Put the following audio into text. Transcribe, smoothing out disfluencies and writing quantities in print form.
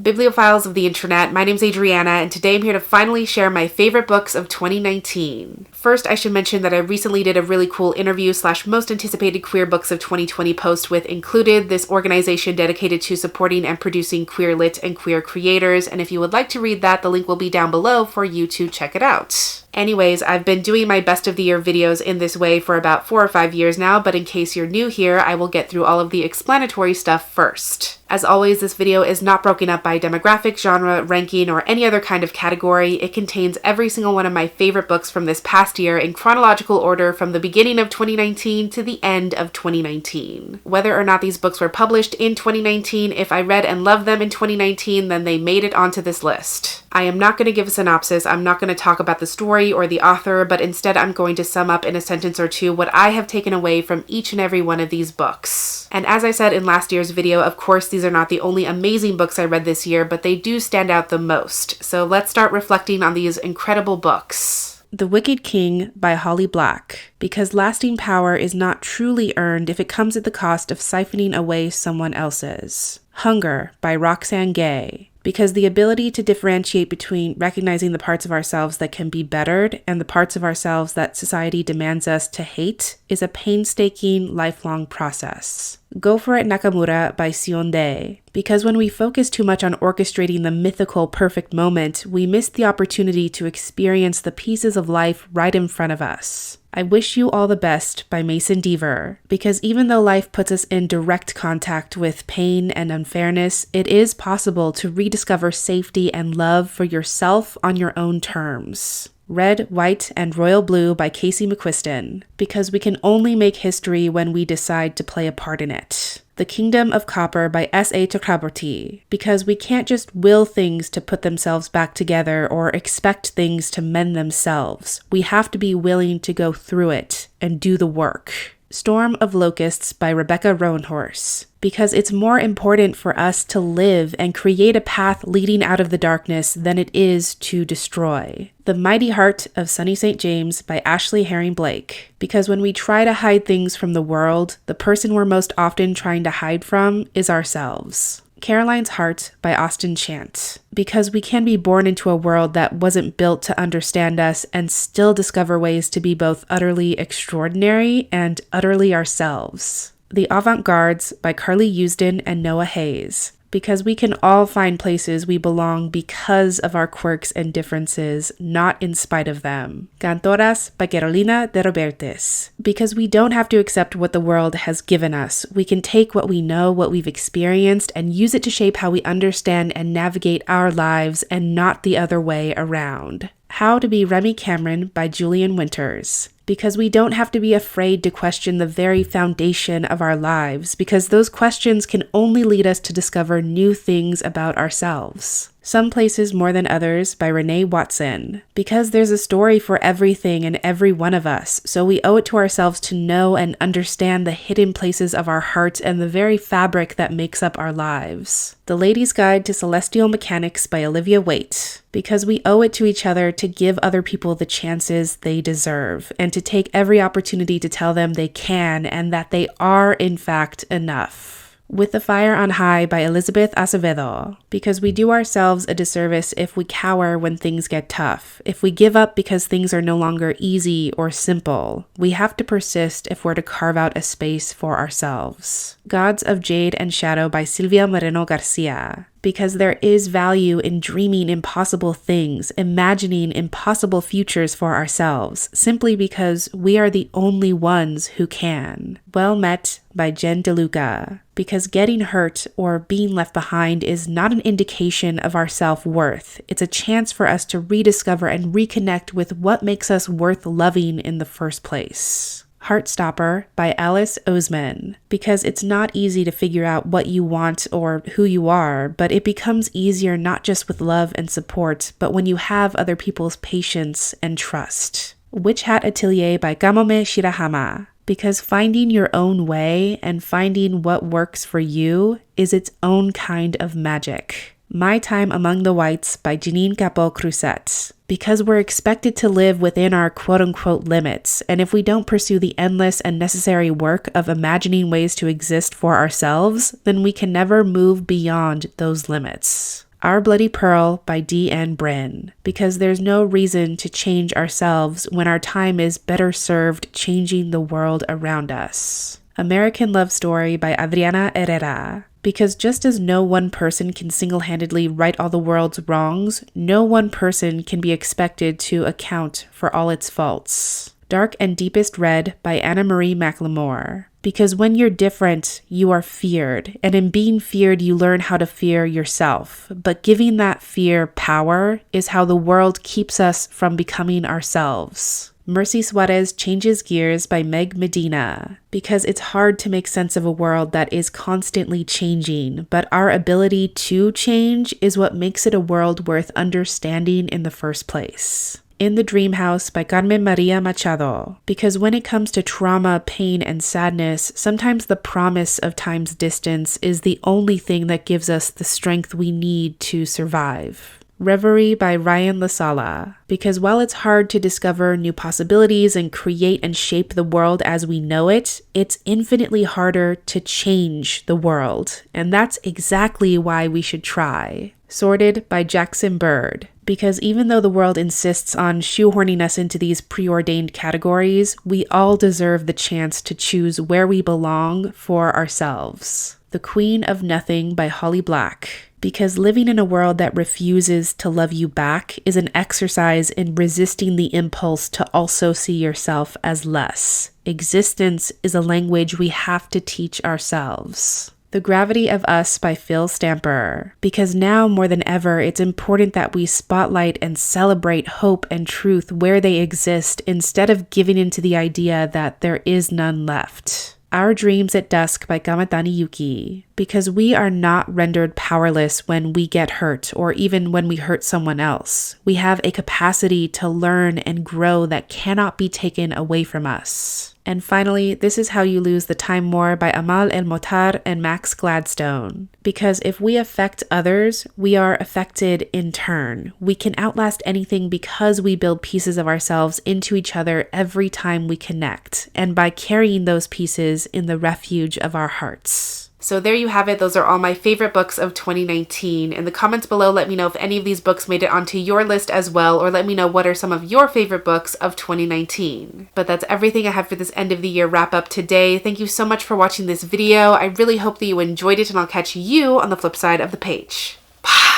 Bibliophiles of the internet, my name's Adriana, and today I'm here to finally share my favorite books of 2019. First, I should mention that I recently did a really cool interview / most anticipated queer books of 2020 post with INQLUDED, this organization dedicated to supporting and producing queer lit and queer creators, and if you would like to read that, the link will be down below for you to check it out. Anyways, I've been doing my best of the year videos in this way for about 4 or 5 years now, but in case you're new here, I will get through all of the explanatory stuff first. As always, this video is not broken up by demographic, genre, ranking, or any other kind of category. It contains every single one of my favorite books from this past year in chronological order from the beginning of 2019 to the end of 2019. Whether or not these books were published in 2019, if I read and loved them in 2019, then they made it onto this list. I am not going to give a synopsis, I'm not going to talk about the story or the author, but instead I'm going to sum up in a sentence or two what I have taken away from each and every one of these books. And as I said in last year's video, of course these are not the only amazing books I read this year, but they do stand out the most. So let's start reflecting on these incredible books. The Wicked King by Holly Black, because lasting power is not truly earned if it comes at the cost of siphoning away someone else's. Hunger by Roxane Gay, because the ability to differentiate between recognizing the parts of ourselves that can be bettered and the parts of ourselves that society demands us to hate is a painstaking, lifelong process. Go For It Nakamura by Syundei, because when we focus too much on orchestrating the mythical perfect moment, we miss the opportunity to experience the pieces of life right in front of us. I Wish You All the Best by Deaver, because even though life puts us in direct contact with pain and unfairness, it is possible to rediscover safety and love for yourself on your own terms. Red, White, and Royal Blue by McQuiston, because we can only make history when we decide to play a part in it. The Kingdom of Copper by S.A.Chakraborty, because we can't just will things to put themselves back together or expect things to mend themselves. We have to be willing to go through it and do the work. Storm of Locusts by Roanhorse, because it's more important for us to live and create a path leading out of the darkness than it is to destroy. The Mighty Heart of Sunny St. James by Ashley Herring Blake, because when we try to hide things from the world, the person we're most often trying to hide from is ourselves. Caroline's Heart by Usdin Chant, because we can be born into a world that wasn't built to understand us and still discover ways to be both utterly extraordinary and utterly ourselves. The Avant-Guards by Carly Usdin and Noah Hayes, because we can all find places we belong because of our quirks and differences, not in spite of them. Cantoras by Carolina de Robertis, because we don't have to accept what the world has given us. We can take what we know, what we've experienced, and use it to shape how we understand and navigate our lives and not the other way around. How to Be Remy Cameron by Julian Winters, because we don't have to be afraid to question the very foundation of our lives, because those questions can only lead us to discover new things about ourselves. Some Places More Than Others by Renée Watson, because there's a story for everything and every one of us, so we owe it to ourselves to know and understand the hidden places of our heart and the very fabric that makes up our lives. The Lady's Guide to Celestial Mechanics by Olivia Waite, because we owe it to each other to give other people the chances they deserve, and to take every opportunity to tell them they can and that they are in fact enough. With the Fire on High by Elizabeth Acevedo, because we do ourselves a disservice if we cower when things get tough, if we give up because things are no longer easy or simple. We have to persist if we're to carve out a space for ourselves. Gods of Jade and Shadow by Silvia Moreno-Garcia, because there is value in dreaming impossible things, imagining impossible futures for ourselves, simply because we are the only ones who can. Well Met by Jen DeLuca, because getting hurt or being left behind is not an indication of our self-worth. It's a chance for us to rediscover and reconnect with what makes us worth loving in the first place. Heartstopper by Alice Oseman, because it's not easy to figure out what you want or who you are, but it becomes easier not just with love and support, but when you have other people's patience and trust. Witch Hat Atelier by Kamome Shirahama, because finding your own way and finding what works for you is its own kind of magic. My Time Among the Whites by Janine Capot-Cruzet, because we're expected to live within our quote-unquote limits, and if we don't pursue the endless and necessary work of imagining ways to exist for ourselves, then we can never move beyond those limits. Our Bloody Pearl by D.N. Bryn, because there's no reason to change ourselves when our time is better served changing the world around us. American Love Story by Adriana Herrera, because just as no one person can single-handedly right all the world's wrongs, no one person can be expected to account for all its faults. Dark and Deepest Red by Anna Marie McLemore, because when you're different, you are feared, and in being feared, you learn how to fear yourself. But giving that fear power is how the world keeps us from becoming ourselves. Merci Suarez Changes Gears by Meg Medina, because it's hard to make sense of a world that is constantly changing, but our ability to change is what makes it a world worth understanding in the first place. In the Dream House by Carmen Maria Machado, because when it comes to trauma, pain, and sadness, sometimes the promise of time's distance is the only thing that gives us the strength we need to survive. Reverie by Ryan LaSala, because while it's hard to discover new possibilities and create and shape the world as we know it, it's infinitely harder to change the world, and that's exactly why we should try. Sorted by Jackson Bird, because even though the world insists on shoehorning us into these preordained categories, we all deserve the chance to choose where we belong for ourselves. The Queen of Nothing by Holly Black, because living in a world that refuses to love you back is an exercise in resisting the impulse to also see yourself as less. Existence is a language we have to teach ourselves. The Gravity of Us by Phil Stamper, because now more than ever, it's important that we spotlight and celebrate hope and truth where they exist instead of giving into the idea that there is none left. Our Dreams at Dusk by Kamatani Yuki, because we are not rendered powerless when we get hurt or even when we hurt someone else. We have a capacity to learn and grow that cannot be taken away from us. And finally, This Is How You Lose the Time War by Amal El-Motar and Max Gladstone. Because if we affect others, we are affected in turn. We can outlast anything because we build pieces of ourselves into each other every time we connect, and by carrying those pieces in the refuge of our hearts. So there you have it. Those are all my favorite books of 2019. In the comments below, let me know if any of these books made it onto your list as well, or let me know what are some of your favorite books of 2019. But that's everything I have for this end of the year wrap up today. Thank you so much for watching this video. I really hope that you enjoyed it, and I'll catch you on the flip side of the page. Bye.